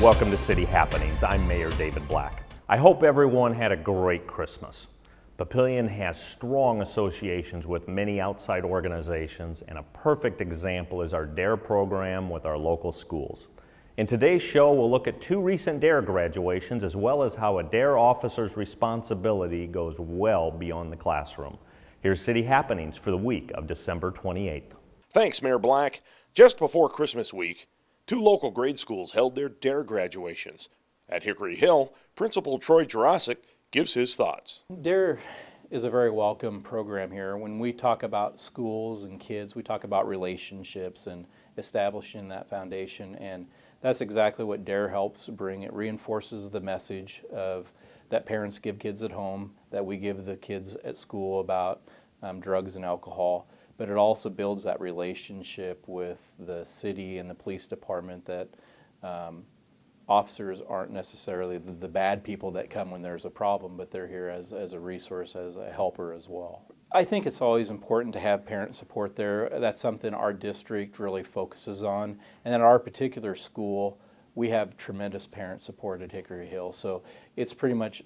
welcome to City Happenings. I'm Mayor David Black. I hope everyone had a great Christmas. Papillion has strong associations with many outside organizations, and a perfect example is our D.A.R.E program with our local schools. In today's show, we'll look at 2 recent D.A.R.E graduations, as well as how a D.A.R.E officer's responsibility goes well beyond the classroom. Here's City Happenings for the week of December 28th. Thanks, Mayor Black. Just before Christmas week, 2 local grade schools held their D.A.R.E graduations. At Hickory Hill, Principal Troy Jurasic gives his thoughts. D.A.R.E is a very welcome program here. When we talk about schools and kids, we talk about relationships and establishing that foundation, and that's exactly what D.A.R.E helps bring. It reinforces the message of that parents give kids at home, that we give the kids at school about drugs and alcohol, but it also builds that relationship with the city and the police department that officers aren't necessarily the bad people that come when there's a problem, but they're here as a resource, as a helper as well. I think it's always important to have parent support there. That's something our district really focuses on. And at our particular school, we have tremendous parent support at Hickory Hill. So it's pretty much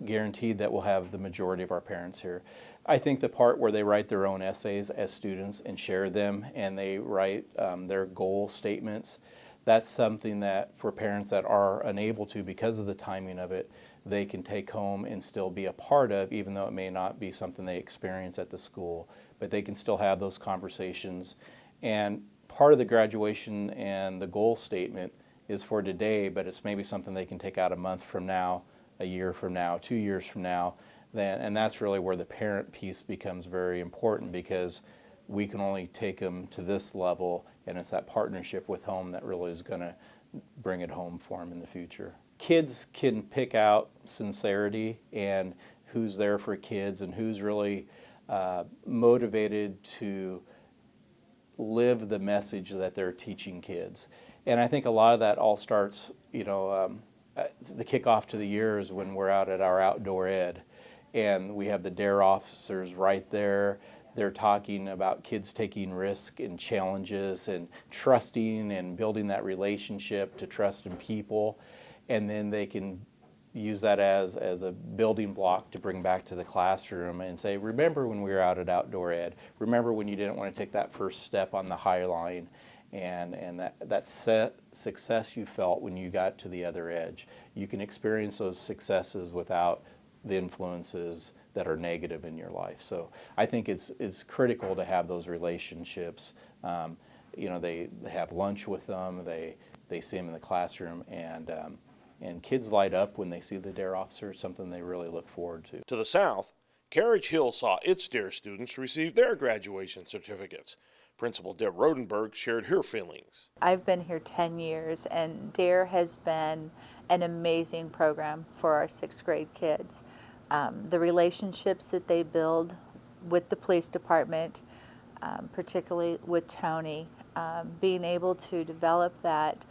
guaranteed that we'll have the majority of our parents here. I think the part where they write their own essays as students and share them, and they write their goal statements, that's something that for parents that are unable to, because of the timing of it, they can take home and still be a part of, even though it may not be something they experience at the school. But they can still have those conversations. And part of the graduation and the goal statement is for today, but it's maybe something they can take out a month from now, a year from now, 2 years from now. And that's really where the parent piece becomes very important, because we can only take them to this level, and it's that partnership with home that really is going to bring it home for them in the future. Kids can pick out sincerity and who's there for kids and who's really motivated to live the message that they're teaching kids. And I think a lot of that all starts, the kickoff to the year is when we're out at our outdoor ed, and we have the D.A.R.E officers right there. They're talking about kids taking risk and challenges and trusting and building that relationship to trust in people. And then they can use that as a building block to bring back to the classroom and say, remember when we were out at outdoor ed? Remember when you didn't want to take that first step on the high line, and that success you felt when you got to the other edge. You can experience those successes without the influences that are negative in your life. So I think it's critical to have those relationships. They have lunch with them, they see them in the classroom, and kids light up when they see the D.A.R.E officer. It's something they really look forward to. To the south, Carriage Hill saw its D.A.R.E students receive their graduation certificates. Principal Deb Rodenburg shared her feelings. I've been here 10 years, and D.A.R.E has been an amazing program for our 6th grade kids. The relationships that they build with the police department, particularly with Tony, being able to develop that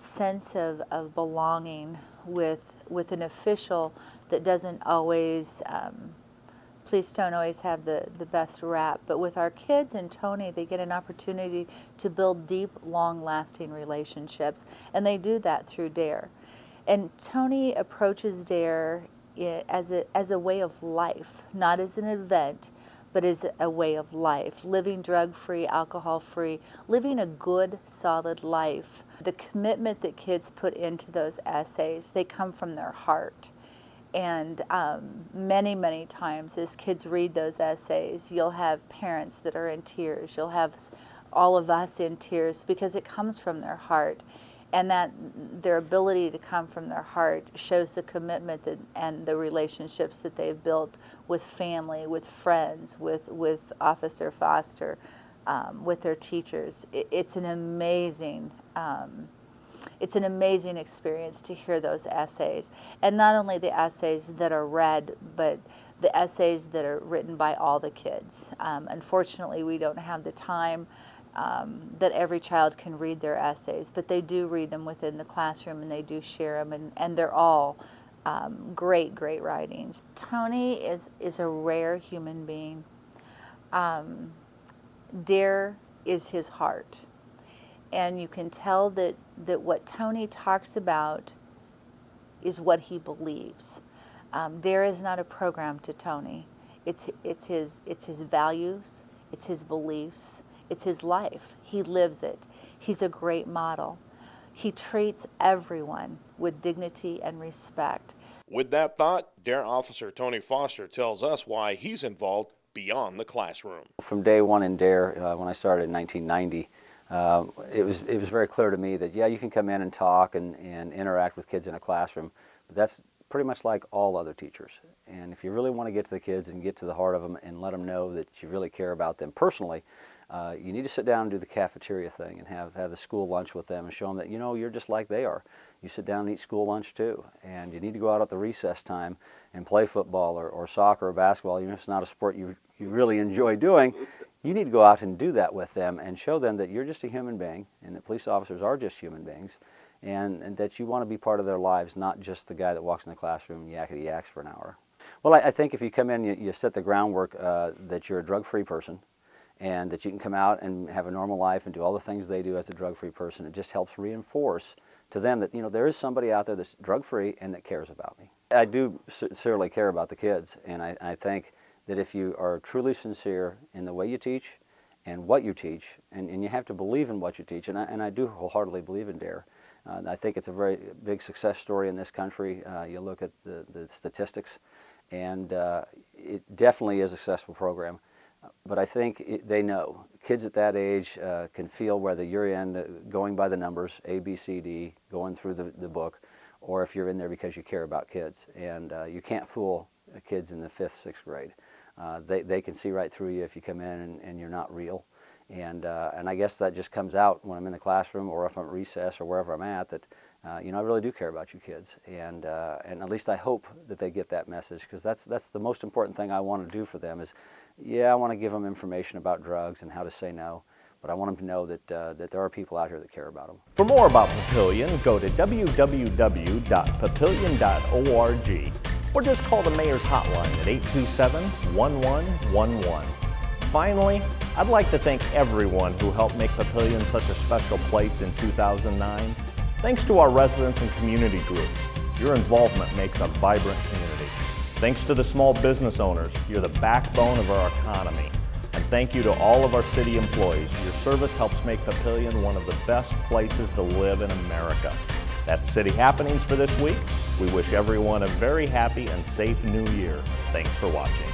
sense of belonging with an official that doesn't always, police don't always have the best rap, but with our kids and Tony, they get an opportunity to build deep, long-lasting relationships, and they do that through D.A.R.E. And Tony approaches D.A.R.E as a way of life, not as an event, but as a way of life, living drug-free, alcohol-free, living a good, solid life. The commitment that kids put into those essays, they come from their heart. And many, many times as kids read those essays, you'll have parents that are in tears. You'll have all of us in tears, because it comes from their heart. And that their ability to come from their heart shows the commitment and the relationships that they've built with family, with friends, with Officer Foster, with their teachers. It's an amazing experience to hear those essays. And not only the essays that are read, but the essays that are written by all the kids. Unfortunately, we don't have the time that every child can read their essays, but they do read them within the classroom, and they do share them, and they're all great, great writings. Tony is a rare human being. D.A.R.E is his heart. and you can tell that what Tony talks about is what he believes. D.A.R.E is not a program to Tony. It's his values, it's his beliefs, it's his life. He lives it. He's a great model. He treats everyone with dignity and respect. With that thought, D.A.R.E Officer Tony Foster tells us why he's involved beyond the classroom. From day one in D.A.R.E, when I started in 1990, it was very clear to me that, yeah, you can come in and talk and interact with kids in a classroom, but that's pretty much like all other teachers. And if you really want to get to the kids and get to the heart of them and let them know that you really care about them personally, you need to sit down and do the cafeteria thing and have the school lunch with them and show them that, you know, you're just like they are. You sit down and eat school lunch too. And you need to go out at the recess time and play football or soccer or basketball, even if it's not a sport you really enjoy doing. You need to go out and do that with them and show them that you're just a human being and that police officers are just human beings, and that you want to be part of their lives, not just the guy that walks in the classroom and yakety yaks for an hour. Well, I think if you come in, you set the groundwork that you're a drug-free person and that you can come out and have a normal life and do all the things they do as a drug-free person. It just helps reinforce to them that, you know, there is somebody out there that's drug-free and that cares about me. I do sincerely care about the kids, and I think that if you are truly sincere in the way you teach and what you teach, and you have to believe in what you teach, and I do wholeheartedly believe in D.A.R.E. I think it's a very big success story in this country. You look at the statistics, and it definitely is a successful program. But I think they know. Kids at that age can feel whether you're in going by the numbers, A, B, C, D, going through the book, or if you're in there because you care about kids. And you can't fool kids in the 5th, 6th grade. They can see right through you if you come in and you're not real. And I guess that just comes out when I'm in the classroom or if I'm at recess or wherever I'm at, that you know, I really do care about you kids. And at least I hope that they get that message, because that's the most important thing I want to do for them is, yeah, I want to give them information about drugs and how to say no, but I want them to know that, that there are people out here that care about them. For more about Papillion, go to www.papillion.org or just call the Mayor's Hotline at 827-1111. Finally, I'd like to thank everyone who helped make Papillion such a special place in 2009. Thanks to our residents and community groups. Your involvement makes a vibrant community. Thanks to the small business owners. You're the backbone of our economy. And thank you to all of our city employees. Your service helps make Papillion one of the best places to live in America. That's City Happenings for this week. We wish everyone a very happy and safe new year. Thanks for watching.